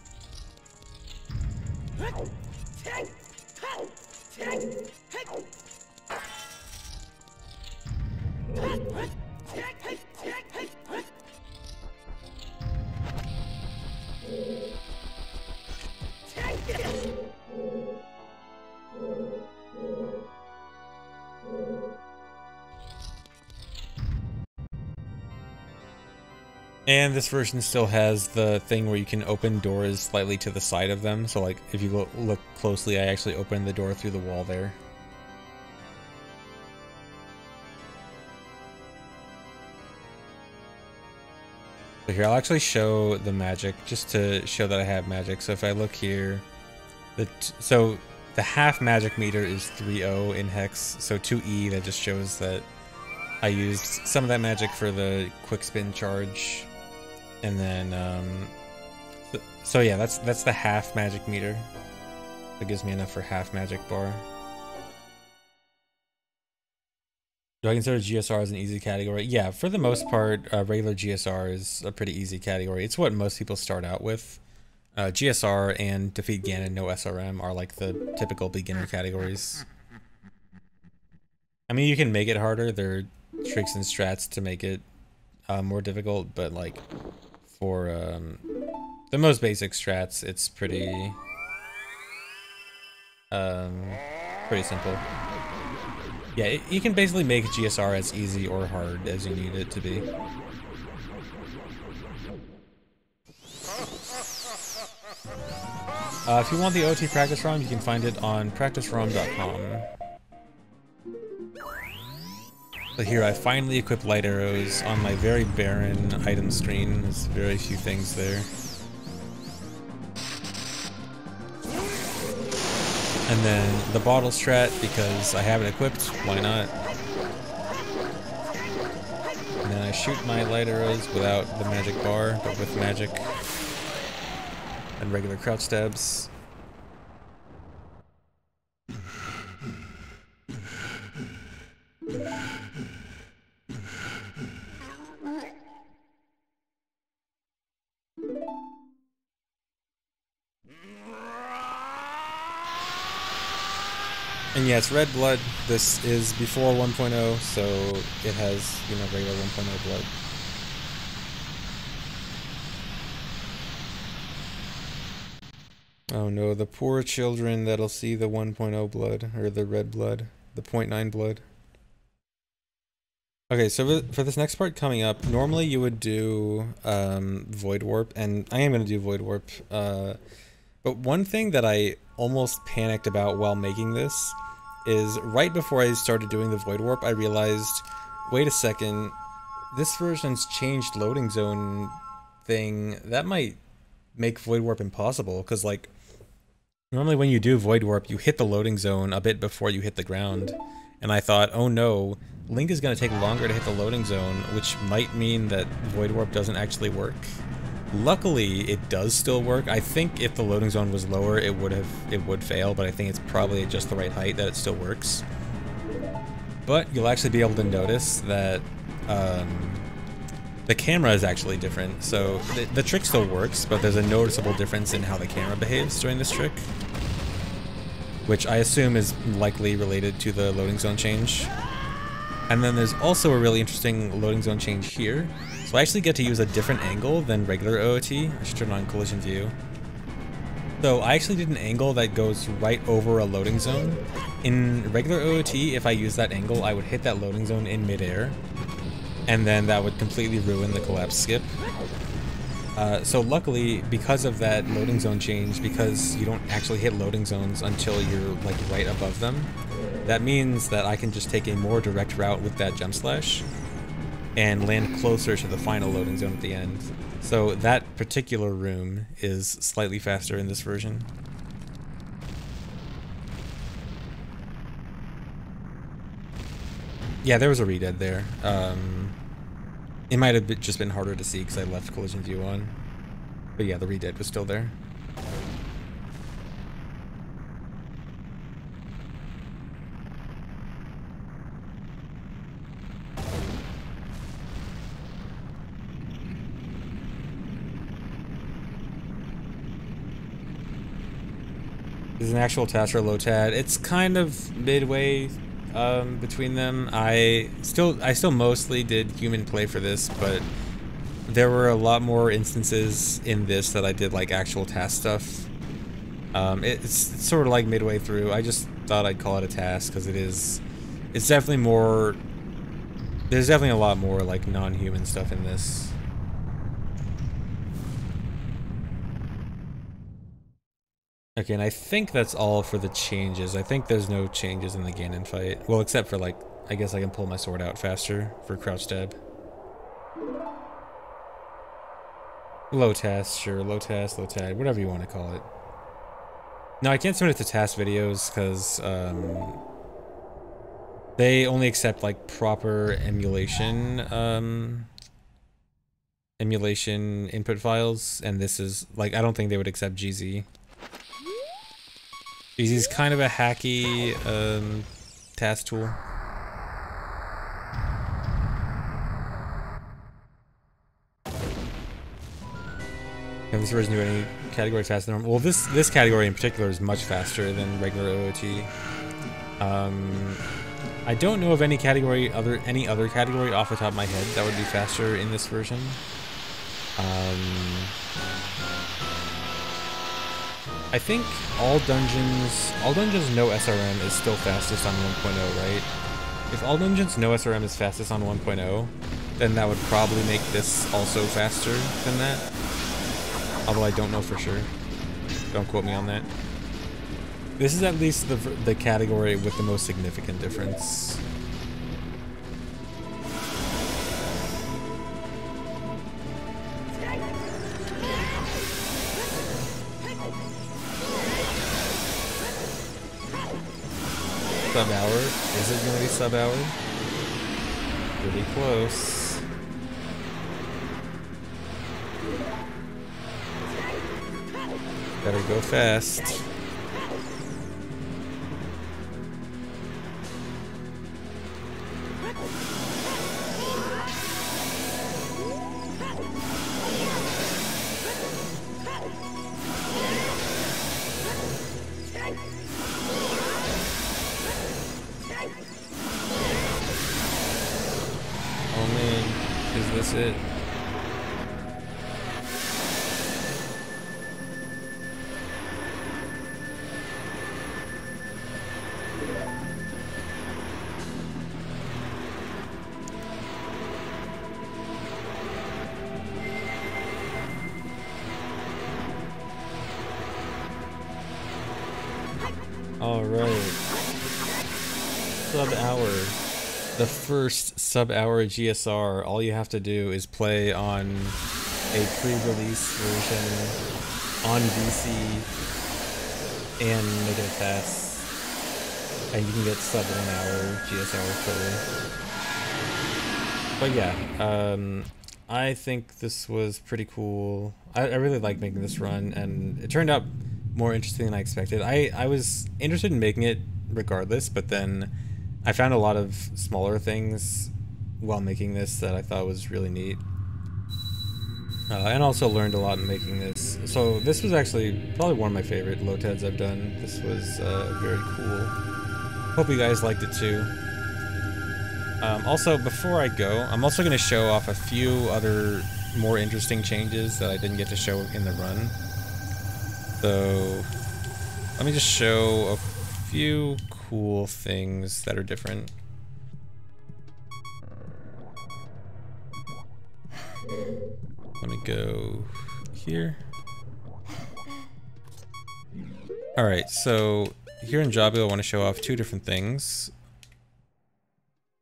And this version still has the thing where you can open doors slightly to the side of them. So like, if you look closely, I actually opened the door through the wall there. So here, I'll actually show the magic, just to show that I have magic. So if I look here, so the half magic meter is 3-0 in Hex, so 2E, that just shows that I used some of that magic for the quick spin charge. And then, so yeah, that's the half magic meter. That gives me enough for half magic bar. Do I consider GSR as an easy category? Yeah, for the most part, regular GSR is a pretty easy category. It's what most people start out with. GSR and Defeat Ganon, no SRM are like the typical beginner categories. I mean, you can make it harder. There are tricks and strats to make it more difficult, but like for the most basic strats, it's pretty simple. Yeah, you can basically make GSR as easy or hard as you need it to be. If you want the OT practice ROM, you can find it on practicerom.com. So here, I finally equipped light arrows on my very barren item screen. There's very few things there. And then the bottle strat, because I have it equipped, why not? And then I shoot my light arrows without the magic bar, but with magic. And regular crouch stabs. And yeah, it's red blood. This is before 1.0, so it has, you know, regular 1.0 blood. Oh no, the poor children that'll see the 1.0 blood, or the red blood, the 0.9 blood. Okay, so for this next part coming up, normally you would do Void Warp, and I am going to do Void Warp. But one thing that I almost panicked about while making this is right before I started doing the Void Warp, I realized, wait a second, this version's changed loading zone thing. That might make Void Warp impossible, because like, normally when you do Void Warp, you hit the loading zone a bit before you hit the ground. And I thought, oh no, Link is going to take longer to hit the loading zone, which might mean that Void Warp doesn't actually work. Luckily, it does still work. I think if the loading zone was lower, it would fail, but I think it's probably at just the right height that it still works. But you'll actually be able to notice that the camera is actually different. So the trick still works, but there's a noticeable difference in how the camera behaves during this trick, which I assume is likely related to the loading zone change. And then there's also a really interesting loading zone change here. So I actually get to use a different angle than regular OOT. I should turn on collision view. So I actually did an angle that goes right over a loading zone. In regular OOT, if I use that angle, I would hit that loading zone in midair, and then that would completely ruin the collapse skip. So luckily, because of that loading zone change, because you don't actually hit loading zones until you're like right above them, that means that I can just take a more direct route with that jump slash and land closer to the final loading zone at the end. So that particular room is slightly faster in this version. Yeah, there was a redead there. It might have just been harder to see because I left collision view on. But yeah, the redead was still there. Is an actual TAS or low TAD? It's kind of midway between them. I still mostly did human play for this, but there were a lot more instances in this that I did like actual TAS stuff. It's sort of like midway through. I just thought I'd call it a TAS because it's definitely more. There's definitely a lot more like non-human stuff in this. Okay, and I think that's all for the changes. I think there's no changes in the Ganon fight. Well, except for, like, I guess I can pull my sword out faster for crouch stab. Low TAS, sure. Low TAS, low TAD, whatever you want to call it. No, I can't submit it to TAS videos because they only accept, like, proper emulation input files, and this is, like, I don't think they would accept GZ. GZ's kind of a hacky TAS tool. Have this version do any category TAS than normal? Well, this category in particular is much faster than regular OOT. I don't know of any other category off the top of my head that would be faster in this version. I think all dungeons no SRM is still fastest on 1.0, right? If all dungeons no SRM is fastest on 1.0, then that would probably make this also faster than that. Although I don't know for sure. Don't quote me on that. This is at least the category with the most significant difference. Sub-hour? Is it gonna be sub-hour? Pretty close. Better go fast. Is it? All right. sub-hour. The first sub-hour GSR. All you have to do is play on a pre-release version on VC and make it a TAS. And you can get sub 1 hour GSR totally. But yeah, I think this was pretty cool. I really like making this run, and it turned out more interesting than I expected. I was interested in making it regardless, but then I found a lot of smaller things while making this that I thought was really neat. And also learned a lot in making this. So this was actually probably one of my favorite LOTEDs I've done. This was very cool. Hope you guys liked it too. Also, before I go, I'm also going to show off a few other more interesting changes that I didn't get to show in the run. So let me just show a few cool things that are different. Let me go here. Alright, so here in Jabu I want to show off two different things.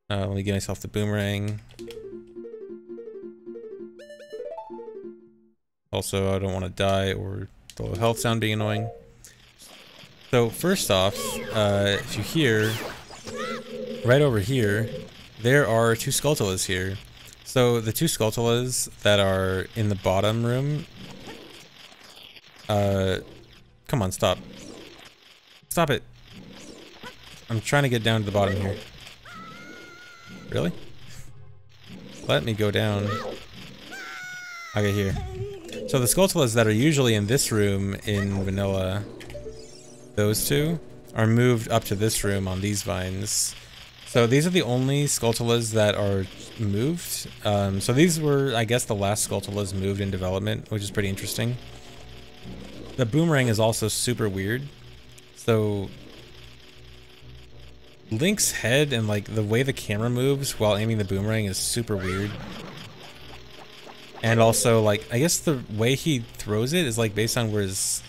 Let me get myself the boomerang. Also, I don't want to die or the low health sound being annoying. So first off, if you hear, right over here, there are two Skulltulas here. So the two Skulltulas that are in the bottom room, come on, stop. Stop it. I'm trying to get down to the bottom here. Really? Let me go down. Okay, here. So the Skulltulas that are usually in this room in vanilla, those two, are moved up to this room on these vines. So these are the only Skulltulas that are moved. So these were, I guess, the last Skulltulas moved in development, which is pretty interesting. The boomerang is also super weird. So Link's head and like the way the camera moves while aiming the boomerang is super weird. And also, like, I guess the way he throws it is like based on where his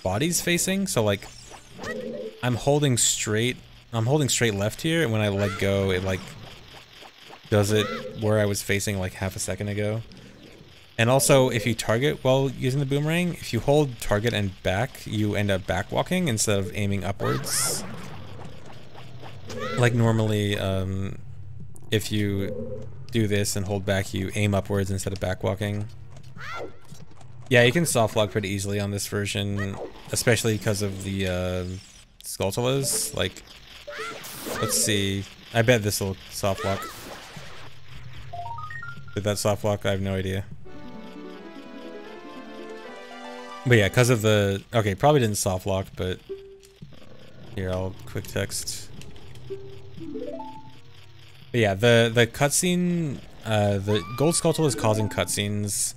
body's facing. So like I'm holding straight left here, and when I let go it like does it where I was facing like half a second ago. And also, if you target while using the boomerang, if you hold target and back, you end up back walking instead of aiming upwards. Like normally, if you do this and hold back, you aim upwards instead of back walking. Yeah, you can soft lock pretty easily on this version, especially because of the Skulltulas. Like, let's see. I bet this will soft lock. Did that soft lock? I have no idea. But yeah, because of the... Okay, probably didn't soft lock, but... Here, I'll quick text. But yeah, the cutscene... the gold Skulltula causing cutscenes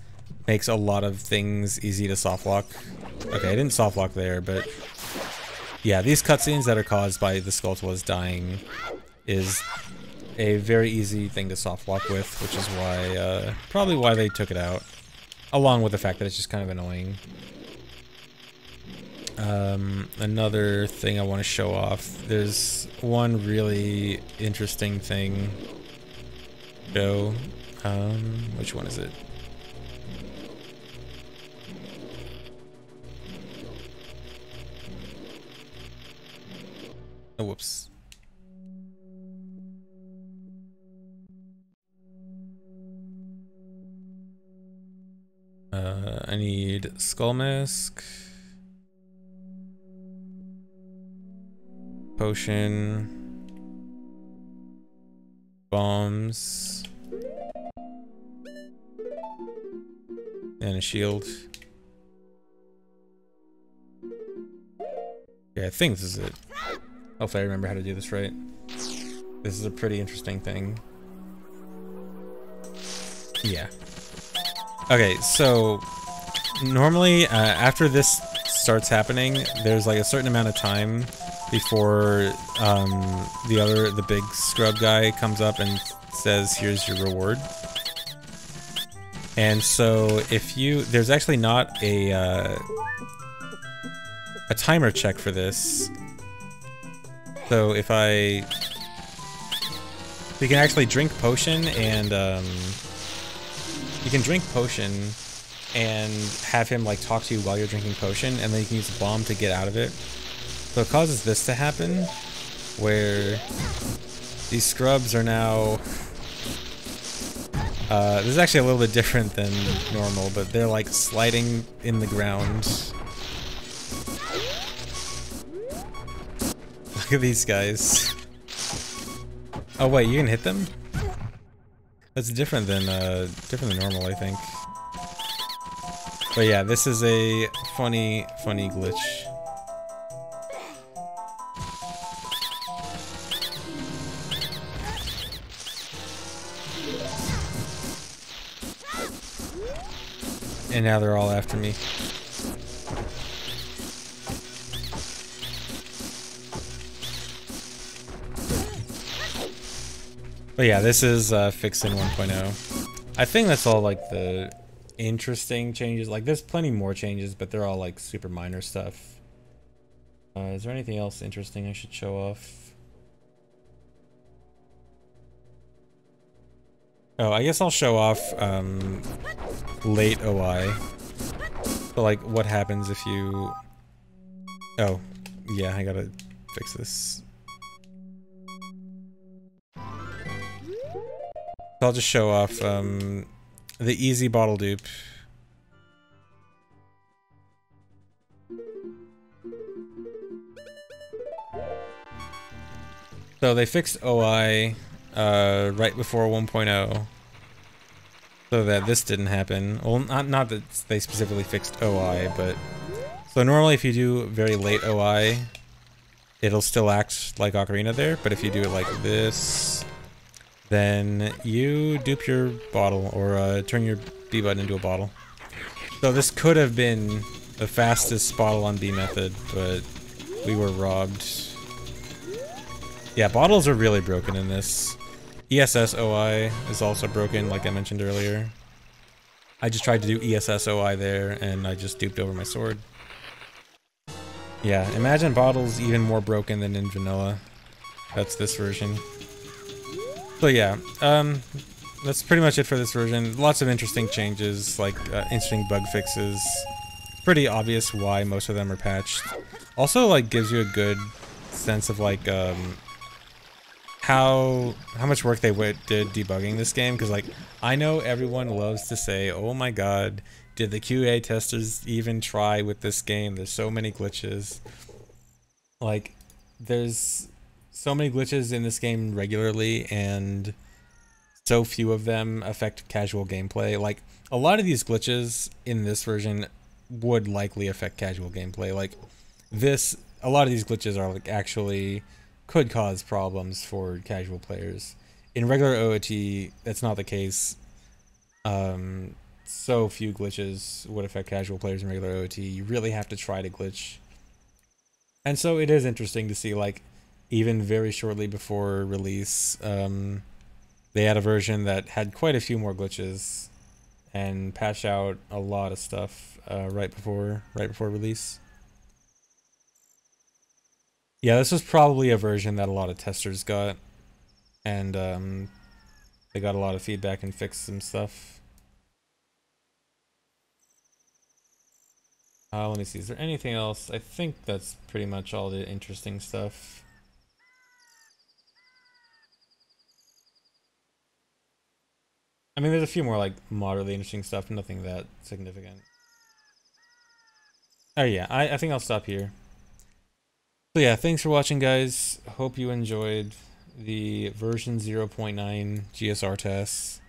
makes a lot of things easy to soft lock. Okay, I didn't soft lock there, but... Yeah, these cutscenes that are caused by the Skulltulas dying is a very easy thing to soft lock with, which is why... probably why they took it out. Along with the fact that it's just kind of annoying. Another thing I want to show off. There's one really interesting thing. Which one is it? Oh, whoops. I need Skull Mask. Potion. Bombs. And a shield. Yeah, I think this is it. Hopefully I remember how to do this right. This is a pretty interesting thing. Yeah. Okay, so normally after this starts happening, there's like a certain amount of time before the big scrub guy comes up and says, here's your reward. And so if you, there's actually not a timer check for this. So if I You can actually drink potion and you can drink potion and have him like talk to you while you're drinking potion, and then you can use a bomb to get out of it. So it causes this to happen, where these scrubs are now... this is actually a little bit different than normal, but they're like sliding in the ground. Look at these guys. Oh wait, you can hit them? That's different than normal, I think. But yeah, this is a funny glitch. And now they're all after me. But yeah, this is fixed in 1.0. I think that's all like the interesting changes. Like there's plenty more changes, but they're all like super minor stuff. Is there anything else interesting I should show off? Oh, I guess I'll show off late OI. So like what happens if you... Oh, yeah, I gotta fix this. I'll just show off the easy bottle dupe. So they fixed OI right before 1.0 so that this didn't happen. Well, not that they specifically fixed OI, but so normally if you do very late OI, it'll still act like Ocarina there, but if you do it like this, then you dupe your bottle, or turn your B button into a bottle. So this could have been the fastest bottle on B method, but we were robbed. Yeah, bottles are really broken in this. ESS OI is also broken, like I mentioned earlier. I just tried to do ESS OI there, and I just duped over my sword. Yeah, imagine bottles even more broken than in vanilla. That's this version. So yeah, that's pretty much it for this version. Lots of interesting changes, like interesting bug fixes. Pretty obvious why most of them are patched. Also, like, gives you a good sense of like how much work they did debugging this game. Because like, I know everyone loves to say, "Oh my God, did the QA testers even try with this game? There's so many glitches." Like, there's so many glitches in this game regularly, and so few of them affect casual gameplay. Like, a lot of these glitches in this version would likely affect casual gameplay. Like, a lot of these glitches are like actually could cause problems for casual players. In regular OOT, that's not the case. So few glitches would affect casual players in regular OOT. You really have to try to glitch. And so it is interesting to see, like, even very shortly before release, they had a version that had quite a few more glitches and patched out a lot of stuff right before release. Yeah, this was probably a version that a lot of testers got, and they got a lot of feedback and fixed some stuff. Let me see, is there anything else? I think that's pretty much all the interesting stuff. I mean, there's a few more like moderately interesting stuff, nothing that significant. Oh yeah, I think I'll stop here. So yeah, thanks for watching, guys. Hope you enjoyed the version 0.9 GSR TAS.